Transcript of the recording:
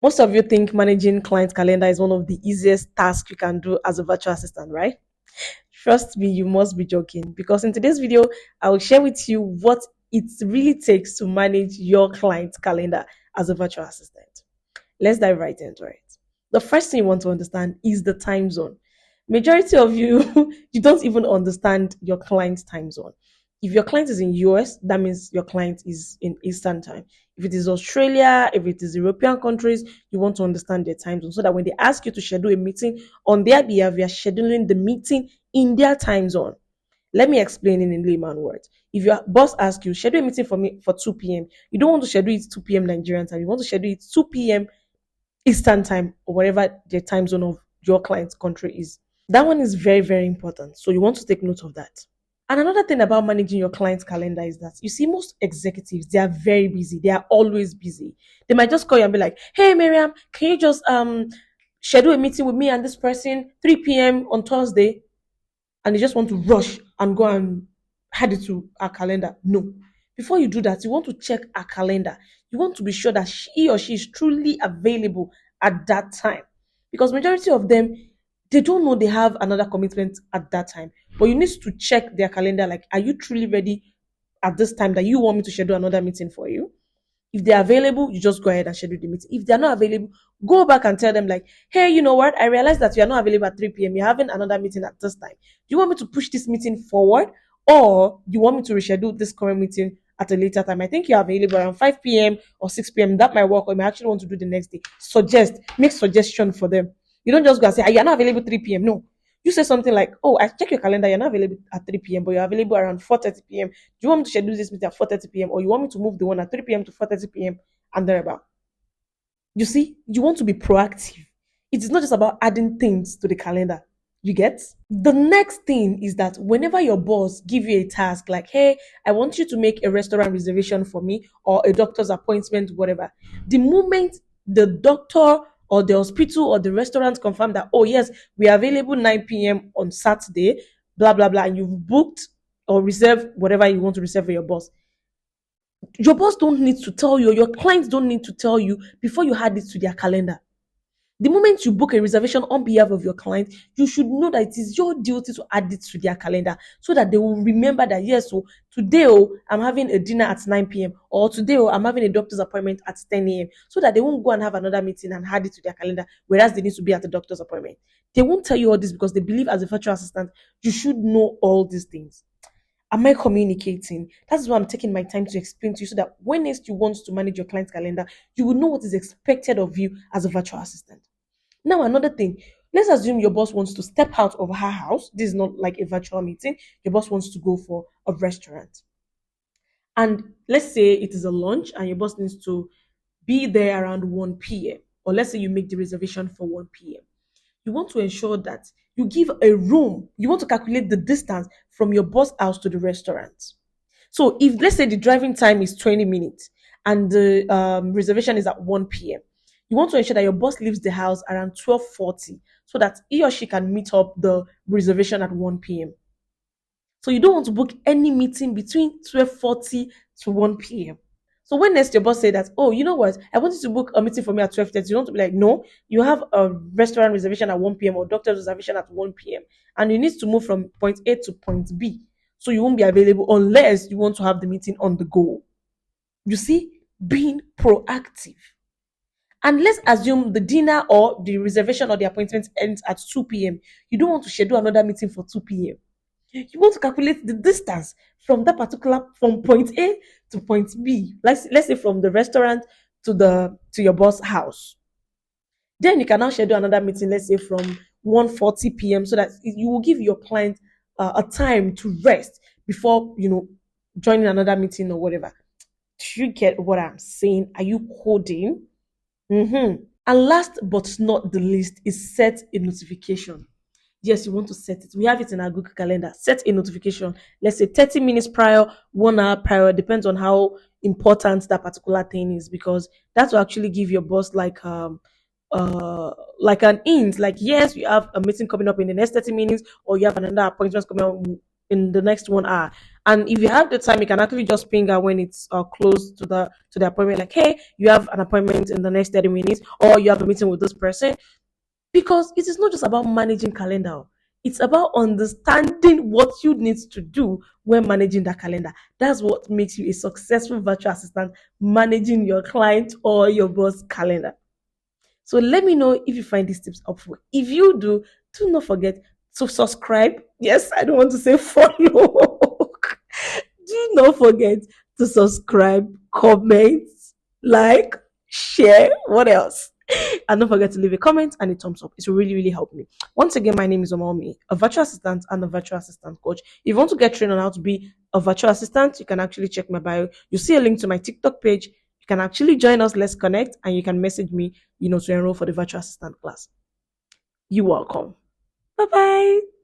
Most of you think managing client calendar is one of the easiest tasks you can do as a virtual assistant, right? Trust me, you must be joking because in today's video, I will share with you what it really takes to manage your client calendar as a virtual assistant. Let's dive right into it. The first thing you want to understand is the time zone. Majority of you, you don't even understand your client's time zone. If your client is in US, that means your client is in Eastern time. If it is Australia, if it is European countries, you want to understand their time zone so that when they ask you to schedule a meeting on their behalf, you are scheduling the meeting in their time zone. Let me explain in layman words. If your boss asks you, schedule a meeting for me for 2 p.m., you don't want to schedule it 2 p.m. Nigerian time. You want to schedule it 2 p.m. Eastern time or whatever the time zone of your client's country is. That one is very, very important. So you want to take note of that. And another thing about managing your client's calendar is that you see most executives, they are very busy. They are always busy. They might just call you and be like, "Hey Miriam, can you just schedule a meeting with me and this person 3 p.m. on Thursday?" And they just want to rush and go and add it to our calendar. No. Before you do that, you want to check our calendar. You want to be sure that he or she is truly available at that time. Because majority of them, they don't know they have another commitment at that time. But you need to check their calendar. Like, are you truly ready at this time that you want me to schedule another meeting for you? If they're available, you just go ahead and schedule the meeting. If they're not available, go back and tell them like, "Hey, you know what? I realized that you are not available at 3 p.m. You're having another meeting at this time. Do you want me to push this meeting forward, or you want me to reschedule this current meeting at a later time? I think you're available around 5 p.m. or 6 p.m. That might work, or you might actually want to do the next day." Make suggestion for them. You don't just go and say, "Ah, you're not available 3 p.m." No. You say something like, "Oh, I check your calendar. You're not available at 3 p.m., but you're available around 4:30 p.m. Do you want me to schedule this meeting at 4:30 p.m., or you want me to move the one at 3 p.m. to 4:30 p.m. and thereabout?" You see, you want to be proactive. It is not just about adding things to the calendar. You get? The next thing is that whenever your boss give you a task like, "Hey, I want you to make a restaurant reservation for me or a doctor's appointment, whatever," the moment the doctor or the hospital or the restaurant confirm that, "Oh, yes, we are available 9 p.m. on Saturday, blah, blah, blah," and you've booked or reserved whatever you want to reserve for your boss don't need to tell you, or your clients don't need to tell you before you add it to their calendar. The moment you book a reservation on behalf of your client, you should know that it is your duty to add it to their calendar so that they will remember that, yes, so today, oh, I'm having a dinner at 9 p.m. or today, oh, I'm having a doctor's appointment at 10 a.m. so that they won't go and have another meeting and add it to their calendar, whereas they need to be at the doctor's appointment. They won't tell you all this because they believe as a virtual assistant, you should know all these things. Am I communicating? That's why I'm taking my time to explain to you so that when next you want to manage your client's calendar, you will know what is expected of you as a virtual assistant. Now, another thing, let's assume your boss wants to step out of her house. This is not like a virtual meeting. Your boss wants to go for a restaurant. And let's say it is a lunch and your boss needs to be there around 1 p.m. Or let's say you make the reservation for 1 p.m. You want to ensure that you give a room. You want to calculate the distance from your boss house to the restaurant. So if let's say the driving time is 20 minutes and the reservation is at 1 p.m., you want to ensure that your boss leaves the house around 12:40 so that he or she can meet up the reservation at 1 p.m. So you don't want to book any meeting between 12:40 to 1 p.m. So when next your boss say that, "Oh, you know what? I want you to book a meeting for me at 12:30." You want to be like, "No, you have a restaurant reservation at 1 p.m. or doctor's reservation at 1 p.m. and you need to move from point A to point B. So you won't be available unless you want to have the meeting on the go." You see, being proactive. And let's assume the dinner or the reservation or the appointment ends at 2 p.m. You don't want to schedule another meeting for 2 p.m. You want to calculate the distance from that particular from point A to point B. Let's say from the restaurant to your boss house. Then you can now schedule another meeting, let's say from 1:40 p.m. so that you will give your client a time to rest before joining another meeting or whatever. Do you get what I'm saying? Are you coding? And last but not the least is set a notification. Yes, you want to set it. We have it in our Google Calendar. Set a notification. Let's say 30 minutes prior, 1 hour prior, depends on how important that particular thing is, because that will actually give your boss like an hint, like, yes, you have a meeting coming up in the next 30 minutes, or you have another appointment coming up in the next 1 hour. And if you have the time, you can actually just ping her when it's close to the appointment, like, hey, you have an appointment in the next 30 minutes, or you have a meeting with this person. Because it is not just about managing calendar. It's about understanding what you need to do when managing that calendar. That's what makes you a successful virtual assistant, managing your client or your boss calendar. So let me know if you find these tips helpful. If you do not forget to subscribe. Yes, I don't want to say follow. Do not forget to subscribe, comment, like, share. What else? And don't forget to leave a comment and a thumbs up. It will really, really help me. Once again, my name is Omomi, a virtual assistant and a virtual assistant coach. If you want to get trained on how to be a virtual assistant, you can actually check my bio. You see a link to my TikTok page. You can actually join us. Let's connect, and you can message me, to enroll for the virtual assistant class. You're welcome. Bye bye.